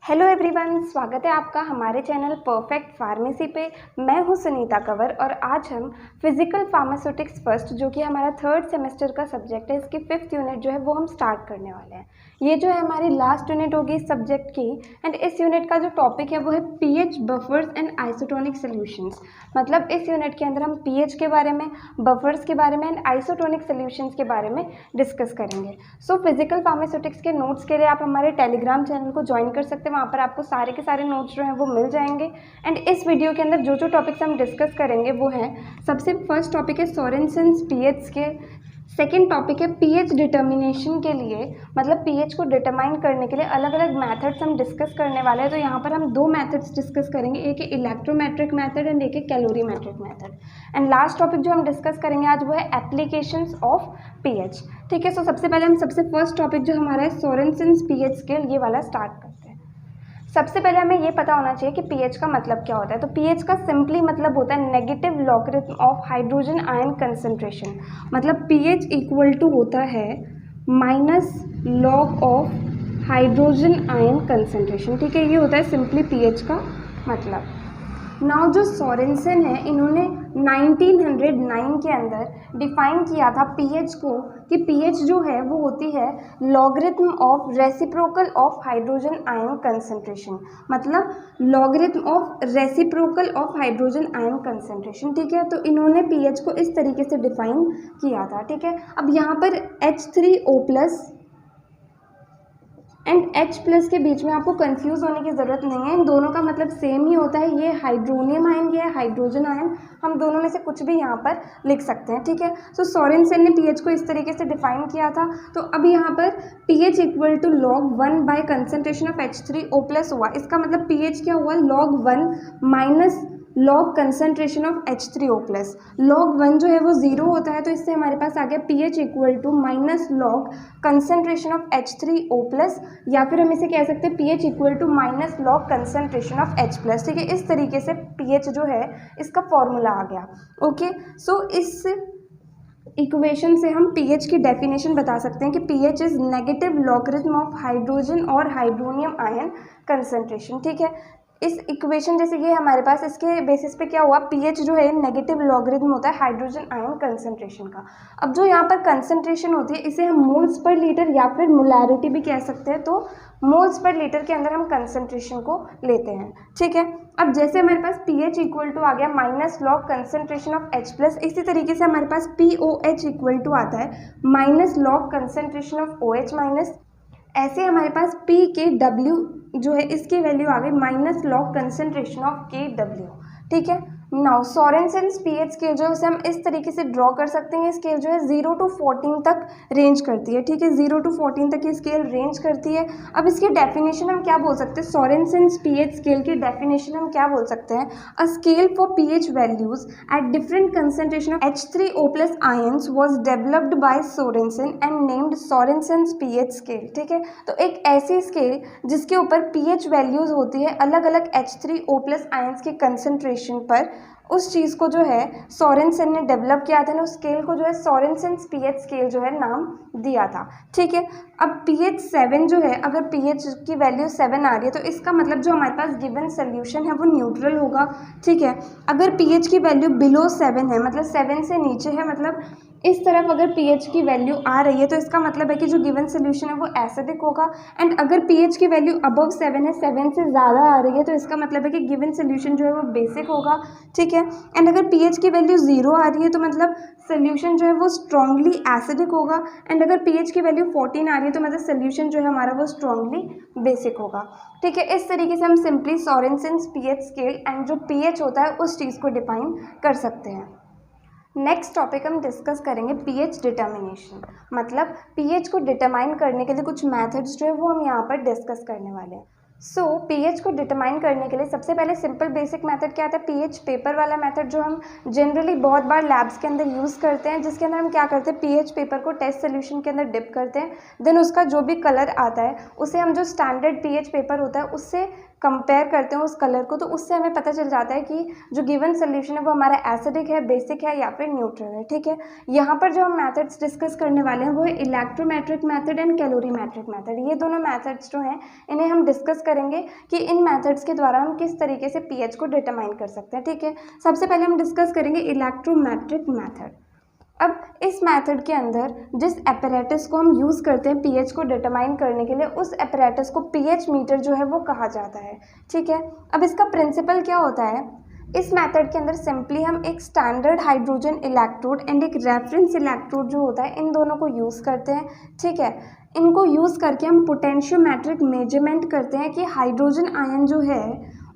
Hello everyone, स्वागत है आपका हमारे चैनल परफेक्ट फार्मेसी पे। मैं हूं सुनीता कंवर और आज हम फिजिकल फार्मास्यूटिक्स फर्स्ट, जो कि हमारा थर्ड सेमेस्टर का सब्जेक्ट है, इसकी 5th यूनिट जो है वो हम स्टार्ट करने वाले हैं। ये जो है हमारी लास्ट यूनिट होगी इस सब्जेक्ट की। एंड इस यूनिट का जो टॉपिक है वो है pH, buffers and isotonic solutions. मतलब इस यूनिट के अंदर हम पीएच के बारे में, बफर्स के बारे में एंड आइसोटोनिक सोल्यूशंस के बारे में डिस्कस करेंगे। सो फिजिकल फार्मास्यूटिक्स के नोट्स के लिए आप हमारे टेलीग्राम चैनल को ज्वाइन कर सकते हैं। वहाँ पर आपको सारे के सारे नोट्स जो हैं वो मिल जाएंगे। एंड इस वीडियो के अंदर जो जो टॉपिक्स हम डिस्कस करेंगे वो हैं, सबसे फर्स्ट टॉपिक है सोरेनसन्स पीएच स्केल। सेकेंड टॉपिक है पीएच डिटर्मिनेशन के लिए, मतलब पीएच को डिटरमाइन करने के लिए अलग अलग मेथड्स हम डिस्कस करने वाले हैं। तो यहाँ पर हम दो मेथड्स डिस्कस करेंगे, एक है इलेक्ट्रोमेट्रिक मेथड एंड एक है calorimetric method. And last topic जो हम डिस्कस करेंगे आज वो है एप्लीकेशंस ऑफ पीएच। ठीक है, सो सबसे पहले हम सबसे फर्स्ट टॉपिक जो हमारा है सोरेनसन्स पीएच स्केल, ये वाला स्टार्ट करते हैं। सबसे पहले हमें ये पता होना चाहिए कि पीएच का मतलब क्या होता है। तो पीएच का सिंपली मतलब होता है negative logarithm of hydrogen ion concentration. मतलब पीएच इक्वल टू होता है minus log of hydrogen ion concentration. ठीक है, ये होता है सिंपली पीएच का मतलब। नाउ जो सोरेनसन है, इन्होंने 1909 के अंदर डिफाइन किया था पीएच को, कि पीएच जो है वो होती है logarithm of reciprocal of hydrogen ion concentration. मतलब logarithm of reciprocal of hydrogen ion concentration. ठीक है, तो इन्होंने पीएच को इस तरीके से डिफाइन किया था। ठीक है, अब यहाँ पर H3O+ एंड H+ के बीच में आपको कंफ्यूज होने की ज़रूरत नहीं है। इन दोनों का मतलब सेम ही होता है। ये हाइड्रोनियम आयन, ये है हाइड्रोजन आयन। हम दोनों में से कुछ भी यहाँ पर लिख सकते हैं। ठीक है, सो सोरेनसन ने पीएच को इस तरीके से डिफाइन किया था। तो अब यहाँ पर pH equal to log 1 by concentration of H3O+ हुआ। इसका मतलब पीएच क्या हुआ, log 1 minus log concentration of H3O+। log 1 जो है वो 0 होता है, तो इससे हमारे पास आ गया pH equal to minus log concentration of H3O+, या फिर हम इसे कह सकते हैं pH equal to minus log concentration of H+। ठीक है, इस तरीके से पीएच जो है इसका फॉर्मूला आ गया। ओके, सो इस इक्वेशन से हम पीएच की डेफिनेशन बता सकते हैं कि pH is negative logarithm of hydrogen और हाइड्रोनियम आयन कंसंट्रेशन। ठीक है, इस इक्वेशन जैसे ये हमारे पास, इसके बेसिस पे क्या हुआ, पीएच जो है नेगेटिव लॉगरिथम होता है हाइड्रोजन आयन कंसंट्रेशन का। अब जो यहाँ पर कंसंट्रेशन होती है इसे हम मोल्स पर लीटर या फिर मोलैरिटी भी कह सकते हैं। तो मोल्स पर लीटर के अंदर हम कंसंट्रेशन को लेते हैं। ठीक है, अब जैसे हमारे पास पीएच इक्वल टू आ गया minus log concentration of H+, इसी तरीके से हमारे पास POH इक्वल टू आता है minus log concentration of OH minus. ऐसे हमारे पास P के W जो है इसकी वैल्यू आ गई minus log concentration of KW। ठीक है, नाउ सोरेनसन्स पीएच स्केल जो है उसे हम इस तरीके से ड्रॉ कर सकते हैं। स्केल जो है 0 to 14 तक रेंज करती है। ठीक है, 0 to 14 तक ये स्केल रेंज करती है। अब इसकी डेफिनेशन हम क्या बोल सकते हैं, सोरेनसन्स पीएच स्केल की डेफिनेशन हम क्या बोल सकते हैं, a scale for pH values at different concentration of H3O+ ions was developed by Sorensen and named Sorensen's pH scale. ठीक है, तो एक ऐसी स्केल जिसके ऊपर पीएच वैल्यूज होती है अलग अलग H3O+ आयंस के कंसंट्रेशन पर, उस चीज़ को जो है सोरेनसन ने डेवलप किया था ना, उस स्केल को जो है सोरेनसन्स पीएच स्केल जो है नाम दिया था। ठीक है, अब पीएच 7 जो है, अगर पीएच की वैल्यू 7 आ रही है तो इसका मतलब जो हमारे पास गिवन सोल्यूशन है वो न्यूट्रल होगा। ठीक है, अगर पीएच की वैल्यू बिलो 7 है, मतलब 7 से नीचे है, मतलब इस तरफ अगर पीएच की वैल्यू आ रही है तो इसका मतलब है कि जो गिवन सोल्यूशन है वो एसिडिक होगा। एंड अगर पीएच की वैल्यू अबव 7 है, 7 से ज़्यादा आ रही है, तो इसका मतलब है कि गिवन सोल्यूशन जो है वो बेसिक होगा। ठीक है, एंड अगर पीएच की वैल्यू 0 आ रही है तो मतलब सोल्यूशन जो है वो स्ट्रांगली एसिडिक होगा। एंड अगर पीएच की वैल्यू 14 आ रही है तो मतलब सोल्यूशन जो है हमारा वो स्ट्रांगली बेसिक होगा। ठीक है, इस तरीके से हम सिंपली सोरेनसन्स पीएच स्केल एंड जो पीएच होता है उस चीज़ को डिफाइन कर सकते हैं। नेक्स्ट टॉपिक हम डिस्कस करेंगे पीएच डिटर्मिनेशन। मतलब पीएच को डिटरमाइन करने के लिए कुछ मेथड्स जो है वो हम यहाँ पर डिस्कस करने वाले हैं। सो पीएच को डिटरमाइन करने के लिए सबसे पहले सिंपल बेसिक मेथड क्या आता है, पीएच पेपर वाला मेथड, जो हम जनरली बहुत बार लैब्स के अंदर यूज़ करते हैं, जिसके अंदर हम क्या करते हैं, पीएच पेपर को टेस्ट सोल्यूशन के अंदर डिप करते हैं। देन उसका जो भी कलर आता है उसे हम जो स्टैंडर्ड पीएच पेपर होता है उससे कंपेयर करते हैं उस कलर को, तो उससे हमें पता चल जाता है कि जो गिवन सोल्यूशन है वो हमारा एसिडिक है, बेसिक है या फिर न्यूट्रल है। ठीक है, यहाँ पर जो हम मेथड्स डिस्कस करने वाले हैं वो है electrometric method and calorimetric method. ये दोनों मेथड्स जो हैं इन्हें हम डिस्कस करेंगे कि इन मेथड्स के द्वारा हम किस तरीके से पीएच को डिटरमाइन कर सकते हैं। ठीक है, सबसे पहले हम डिस्कस करेंगे इलेक्ट्रोमेट्रिक मेथड। अब इस मेथड के अंदर जिस एपरेटस को हम यूज़ करते हैं पीएच को डिटरमाइन करने के लिए, उस एपरेटस को पीएच मीटर जो है वो कहा जाता है। ठीक है, अब इसका प्रिंसिपल क्या होता है, इस मेथड के अंदर सिंपली हम एक स्टैंडर्ड हाइड्रोजन इलेक्ट्रोड एंड एक रेफरेंस इलेक्ट्रोड जो होता है इन दोनों को यूज़ करते हैं। ठीक है, इनको यूज़ करके हम पोटेंशियोमेट्रिक मेजरमेंट करते हैं कि हाइड्रोजन आयन जो है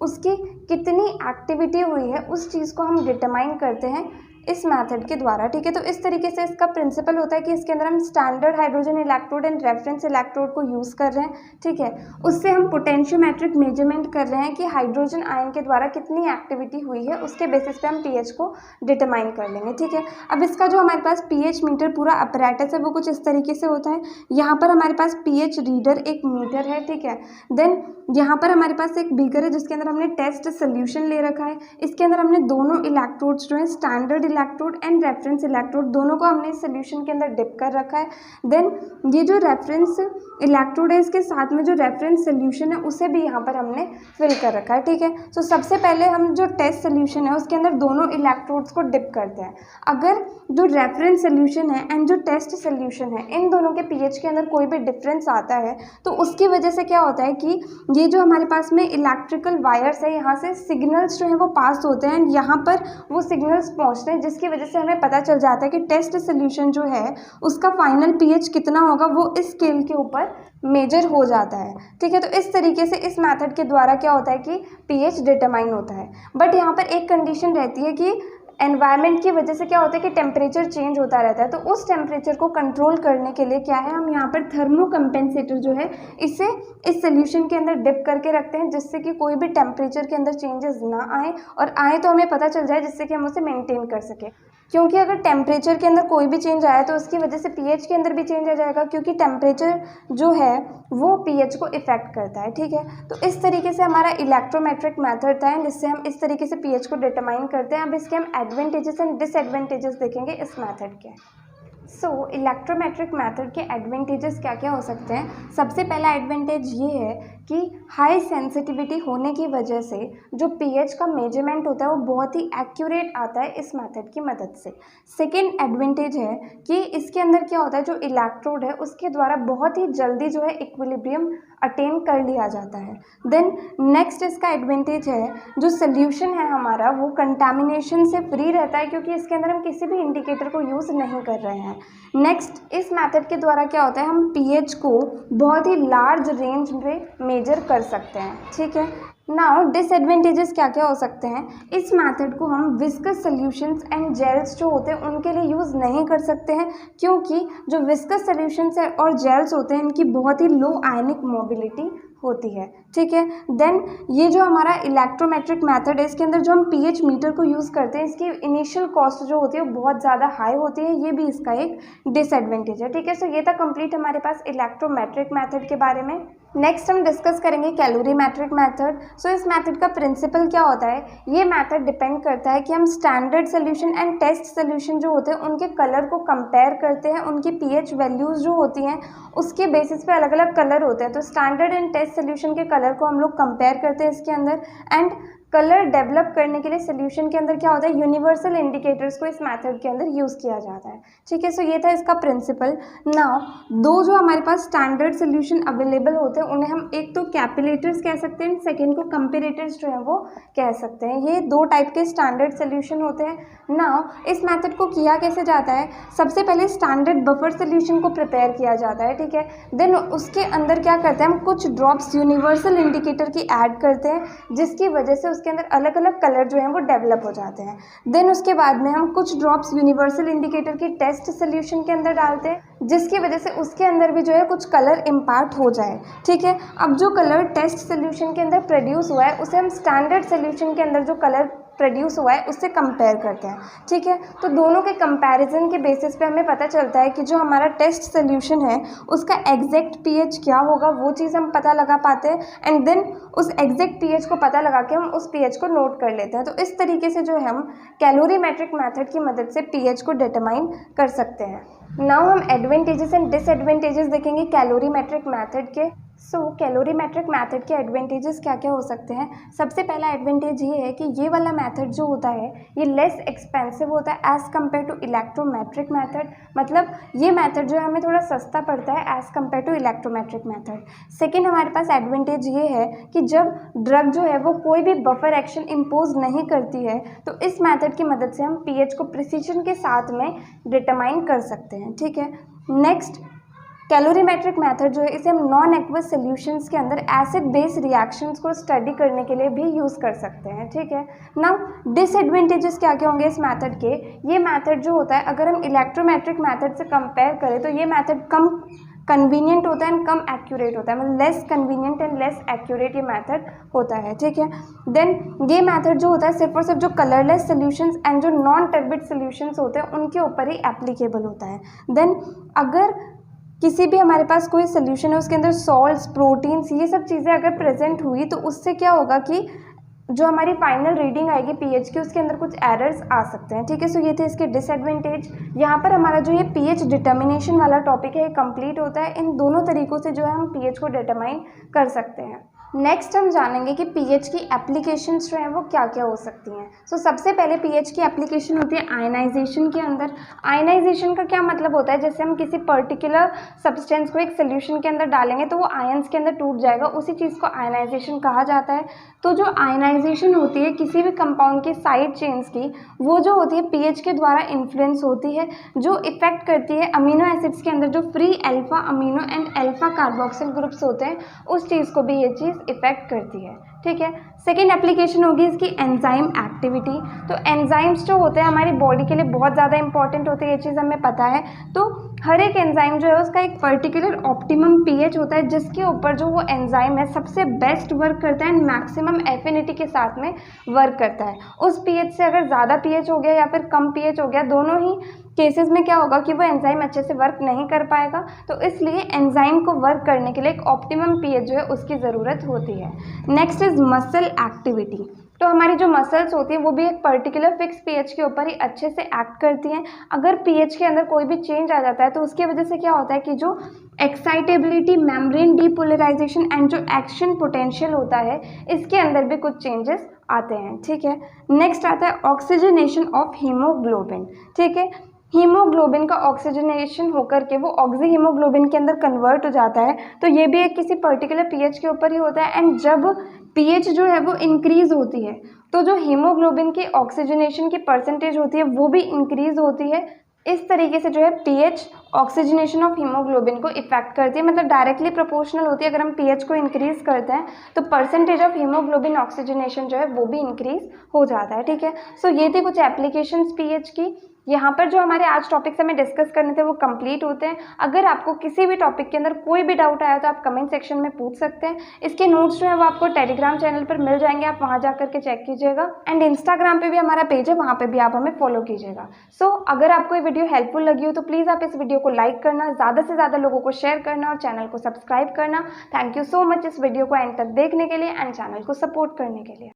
उसकी कितनी एक्टिविटी हुई है, उस चीज़ को हम डिटरमाइन करते हैं इस मेथड के द्वारा। ठीक है, तो इस तरीके से इसका प्रिंसिपल होता है कि इसके अंदर हम standard hydrogen electrode and reference electrode को यूज़ कर रहे हैं। ठीक है, उससे हम पोटेंशियोमेट्रिक मेजरमेंट कर रहे हैं कि हाइड्रोजन आयन के द्वारा कितनी एक्टिविटी हुई है, उसके बेसिस पे हम पीएच को डिटरमाइन कर लेंगे। ठीक है, अब इसका जो हमारे पास पीएच मीटर पूरा अपैरेटस है वो कुछ इस तरीके से होता है। यहाँ पर हमारे पास पीएच रीडर एक मीटर है। ठीक है, देन यहाँ पर हमारे पास एक बीकर है जिसके अंदर हमने टेस्ट सोल्यूशन ले रखा है। इसके अंदर हमने दोनों इलेक्ट्रोड्स जो है standard electrode and reference electrode दोनों को हमने इस सोल्यूशन के अंदर डिप कर रखा है। देन ये जो रेफरेंस इलेक्ट्रोड है इसके साथ में जो रेफरेंस सोल्यूशन है उसे भी यहाँ पर हमने फिल कर रखा है। ठीक है, तो सबसे पहले हम जो टेस्ट सोल्यूशन है उसके अंदर दोनों इलेक्ट्रोड्स को डिप करते हैं। अगर जो रेफरेंस सोल्यूशन है एंड जो टेस्ट सोल्यूशन है इन दोनों के पीएच के अंदर कोई भी डिफरेंस आता है तो उसकी वजह से क्या होता है कि ये जो हमारे पास में इलेक्ट्रिकल वायर्स है यहाँ से सिग्नल्स जो है वो पास होते हैं, यहाँ पर वो सिग्नल्स पहुँचते हैं जिसकी वजह से हमें पता चल जाता है कि टेस्ट सोल्यूशन जो है उसका फाइनल पीएच कितना होगा वो इस स्केल के ऊपर मेजर हो जाता है। ठीक है, तो इस तरीके से इस मेथड के द्वारा क्या होता है कि पीएच डिटरमाइन होता है। बट यहाँ पर एक कंडीशन रहती है कि एनवायरनमेंट की वजह से क्या होता है कि टेम्परेचर चेंज होता रहता है, तो उस टेम्परेचर को कंट्रोल करने के लिए क्या है हम यहाँ पर थर्मो कंपेंसेटर जो है इसे इस सोल्यूशन के अंदर डिप करके रखते हैं जिससे कि कोई भी टेम्परेचर के अंदर चेंजेस ना आए, और आए तो हमें पता चल जाए जिससे कि हम उसे मेंटेन कर सकें। क्योंकि अगर टेम्परेचर के अंदर कोई भी चेंज आया तो उसकी वजह से पीएच के अंदर भी चेंज आ जाएगा, क्योंकि टेम्परेचर जो है वो पीएच को इफेक्ट करता है। ठीक है, तो इस तरीके से हमारा इलेक्ट्रोमेट्रिक मेथड था जिससे हम इस तरीके से पीएच को डिटरमाइन करते हैं। अब इसके हम एडवांटेजेस एंड डिसएडवांटेजेस देखेंगे इस मेथड के। सो इलेक्ट्रोमेट्रिक मेथड के एडवांटेजेस क्या क्या हो सकते हैं। सबसे पहला एडवांटेज ये है कि हाई सेंसिटिविटी होने की वजह से जो पीएच का मेजरमेंट होता है वो बहुत ही एक्यूरेट आता है इस मेथड की मदद से। सेकेंड एडवांटेज है कि इसके अंदर क्या होता है जो इलेक्ट्रोड है उसके द्वारा बहुत ही जल्दी जो है इक्विलिब्रियम अटेन कर लिया जाता है। देन नेक्स्ट इसका एडवांटेज है जो सोल्यूशन है हमारा वो कंटामिनेशन से फ्री रहता है, क्योंकि इसके अंदर हम किसी भी इंडिकेटर को यूज़ नहीं कर रहे हैं। नेक्स्ट इस मेथड के द्वारा क्या होता है हम पीएच को बहुत ही लार्ज रेंज में मेजर कर सकते हैं। ठीक है, नाउ डिसएडवांटेजेस क्या क्या हो सकते हैं। इस मेथड को हम विस्कस सॉल्यूशंस एंड जेल्स जो होते हैं उनके लिए यूज़ नहीं कर सकते हैं, क्योंकि जो विस्कस सॉल्यूशंस और जेल्स होते हैं इनकी बहुत ही लो आयनिक मोबिलिटी होती है। ठीक है, देन ये जो हमारा इलेक्ट्रोमेट्रिक मेथड है इसके अंदर जो हम पीएच मीटर को यूज़ करते हैं इसकी इनिशियल कॉस्ट जो होती है वो बहुत ज़्यादा हाई होती है, ये भी इसका एक डिसएडवांटेज है। ठीक है, सो ये था कंप्लीट हमारे पास इलेक्ट्रोमेट्रिक मेथड के बारे में। नेक्स्ट हम डिस्कस करेंगे कैलोरीमेट्रिक मेथड। सो इस मेथड का प्रिंसिपल क्या होता है, ये मेथड डिपेंड करता है कि हम standard solution and test solution जो होते हैं उनके कलर को कंपेयर करते हैं, उनकी पीएच वैल्यूज़ जो होती हैं उसके बेसिस पे अलग अलग कलर होते हैं। तो स्टैंडर्ड एंड टेस्ट सोल्यूशन के कलर को हम लोग कंपेयर करते हैं इसके अंदर, एंड कलर डेवलप करने के लिए सोल्यूशन के अंदर क्या होता है यूनिवर्सल इंडिकेटर्स को इस मेथड के अंदर यूज़ किया जाता है। ठीक है, सो ये था इसका प्रिंसिपल। नाउ दो जो हमारे पास स्टैंडर्ड सोल्यूशन अवेलेबल होते हैं उन्हें हम एक तो कैपिलेटर्स कह सकते हैं, सेकेंड को कंपेरेटर्स जो है वो कह सकते हैं। ये दो टाइप के स्टैंडर्ड सोल्यूशन होते हैं। नाउ इस मेथड को किया कैसे जाता है, सबसे पहले स्टैंडर्ड बफर सोल्यूशन को प्रिपेयर किया जाता है। ठीक है, देन उसके अंदर क्या करते हैं हम कुछ ड्रॉप्स यूनिवर्सल इंडिकेटर की ऐड करते हैं जिसकी वजह से उसके अंदर अलग अलग कलर जो हैं वो डेवलप हो जाते हैं। देन उसके बाद में हम कुछ ड्रॉप्स यूनिवर्सल इंडिकेटर की टेस्ट सोल्यूशन के अंदर डालते हैं। जिसकी वजह से उसके अंदर भी जो है कुछ कलर इम्पार्ट हो जाए, ठीक है। अब जो कलर टेस्ट सोल्यूशन के अंदर प्रोड्यूस हुआ है उसे हम स्टैंडर्ड सोल्यूशन के अंदर जो कलर प्रोड्यूस हुआ है उससे कंपेयर करते हैं, ठीक है। तो दोनों के कंपैरिजन के बेसिस पे हमें पता चलता है कि जो हमारा टेस्ट सोल्यूशन है उसका एग्जैक्ट पीएच क्या होगा, वो चीज़ हम पता लगा पाते हैं। एंड देन उस एग्जैक्ट पीएच को पता लगा के हम उस पीएच को नोट कर लेते हैं। तो इस तरीके से जो है हम कैलोरीमेट्रिक मेथड की मदद से पीएच को डिटरमाइन कर सकते हैं। नाउ हम एडवांटेजेस एंड डिसएडवांटेजेस देखेंगे कैलोरीमेट्रिक मेथड के। कैलोरीमेट्रिक मेथड के एडवांटेजेस क्या क्या हो सकते हैं। सबसे पहला एडवांटेज ये है कि ये वाला मेथड जो होता है ये लेस एक्सपेंसिव होता है as compare to electrometric method. मतलब ये मेथड जो है हमें थोड़ा सस्ता पड़ता है as compare to electrometric method. Second हमारे पास एडवांटेज ये है कि जब ड्रग जो है वो कोई भी बफर एक्शन इम्पोज नहीं करती है तो इस मेथड की मदद से हम पीएच को प्रिसीजन के साथ में डिटरमाइन कर सकते हैं, ठीक है। नेक्स्ट, कैलोरीमेट्रिक मेथड जो है इसे हम नॉन एक्वस सॉल्यूशंस के अंदर एसिड बेस रिएक्शंस को स्टडी करने के लिए भी यूज़ कर सकते हैं, ठीक है। नाउ डिसएडवांटेजेस क्या क्या होंगे इस मेथड के। ये मेथड जो होता है अगर हम इलेक्ट्रोमेट्रिक मेथड से कंपेयर करें तो ये मेथड कम कन्वीनियंट होता है एंड कम एक्यूरेट होता है, मतलब less convenient and less accurate ये मेथड होता है, ठीक है। देन ये मेथड जो होता है सिर्फ और सिर्फ जो कलरलेस सोल्यूशंस एंड जो नॉन टर्बिड सोल्यूशंस होते हैं उनके ऊपर ही एप्लीकेबल होता है। देन अगर किसी भी हमारे पास कोई सोल्यूशन है उसके अंदर सॉल्ट्स, प्रोटीन्स, ये सब चीज़ें अगर प्रेजेंट हुई तो उससे क्या होगा कि जो हमारी फाइनल रीडिंग आएगी पीएच की उसके अंदर कुछ एरर्स आ सकते हैं, ठीक है। सो ये थे इसके डिसएडवांटेज। यहाँ पर हमारा जो ये पीएच डिटर्मिनेशन वाला टॉपिक है ये कंप्लीट होता है। इन दोनों तरीकों से जो है हम पीएच को डिटरमाइन कर सकते हैं। नेक्स्ट हम जानेंगे कि पीएच की एप्लीकेशंस जो हैं वो क्या क्या हो सकती हैं। सबसे पहले पीएच की एप्लीकेशन होती है आयनाइजेशन के अंदर। आयनाइजेशन का क्या मतलब होता है, जैसे हम किसी पर्टिकुलर सब्सटेंस को एक सोल्यूशन के अंदर डालेंगे तो वो आयंस के अंदर टूट जाएगा, उसी चीज़ को आयनाइजेशन कहा जाता है। तो जो आयनाइजेशन होती है किसी भी कंपाउंड की साइड चेन्स की, वो जो होती है पीएच के द्वारा इन्फ्लुएंस होती है, जो इफेक्ट करती है अमीनो एसिड्स के अंदर जो free alpha amino and alpha carboxyl groups होते हैं, उस चीज़ को भी ये चीज़ इफेक्ट करती है, ठीक है। सेकेंड एप्लीकेशन होगी इसकी एंजाइम एक्टिविटी। तो एंजाइम्स जो होते हैं हमारी बॉडी के लिए बहुत ज़्यादा इंपॉर्टेंट होते हैं, ये चीज़ हमें पता है। तो हर एक एंजाइम जो है उसका एक पर्टिकुलर ऑप्टिमम पीएच होता है जिसके ऊपर जो वो एंजाइम है सबसे बेस्ट वर्क करता है एंड मैक्सिमम एफिनिटी के साथ में वर्क करता है। उस पीएच से अगर ज़्यादा पीएच हो गया या फिर कम पीएच हो गया, दोनों ही केसेस में क्या होगा कि वो एंजाइम अच्छे से वर्क नहीं कर पाएगा। तो इसलिए एंजाइम को वर्क करने के लिए एक ऑप्टिमम पीएच जो है उसकी ज़रूरत होती है। Next is muscle activity. तो हमारी जो मसल्स होती है वो भी एक पर्टिकुलर फिक्स पीएच के ऊपर ही अच्छे से एक्ट करती हैं। अगर पीएच के अंदर कोई भी चेंज आ जाता है तो उसकी वजह से क्या होता है कि जो एक्साइटेबिलिटी, मेम्ब्रेन डीपोलराइजेशन एंड जो एक्शन पोटेंशियल होता है इसके अंदर भी कुछ चेंजेस आते हैं, ठीक है। नेक्स्ट आता है ऑक्सीजनेशन ऑफ हीमोग्लोबिन, ठीक है। हीमोग्लोबिन का ऑक्सीजनेशन होकर के वो ऑक्सी हीमोग्लोबिन के अंदर कन्वर्ट हो जाता है। तो ये भी एक किसी पर्टिकुलर पीएच के ऊपर ही होता है एंड जब पीएच जो है वो इंक्रीज होती है तो जो हीमोग्लोबिन की ऑक्सीजनेशन की परसेंटेज होती है वो भी इंक्रीज होती है। इस तरीके से जो है पीएच ऑक्सीजनेशन ऑफ हीमोग्लोबिन को इफेक्ट करती है, मतलब डायरेक्टली प्रोपोर्शनल होती है। अगर हम पीएच को इंक्रीज करते हैं तो परसेंटेज ऑफ हीमोग्लोबिन ऑक्सीजनेशन जो है वो भी इंक्रीज हो जाता है, ठीक है। ये थी कुछ एप्लीकेशंस पीएच की। यहाँ पर जो हमारे आज टॉपिक्स हमें डिस्कस करने थे वो कंप्लीट होते हैं। अगर आपको किसी भी टॉपिक के अंदर कोई भी डाउट आया तो आप कमेंट सेक्शन में पूछ सकते हैं। इसके नोट्स जो है वो आपको टेलीग्राम चैनल पर मिल जाएंगे, आप वहाँ जा करके चेक कीजिएगा। एंड इंस्टाग्राम पे भी हमारा पेज है, वहाँ पे भी आप हमें फॉलो कीजिएगा। अगर आपको ये वीडियो हेल्पफुल लगी हो तो प्लीज़ आप इस वीडियो को लाइक करना, ज़्यादा से ज़्यादा लोगों को शेयर करना और चैनल को सब्सक्राइब करना। थैंक यू सो मच इस वीडियो को एंड तक देखने के लिए एंड चैनल को सपोर्ट करने के लिए।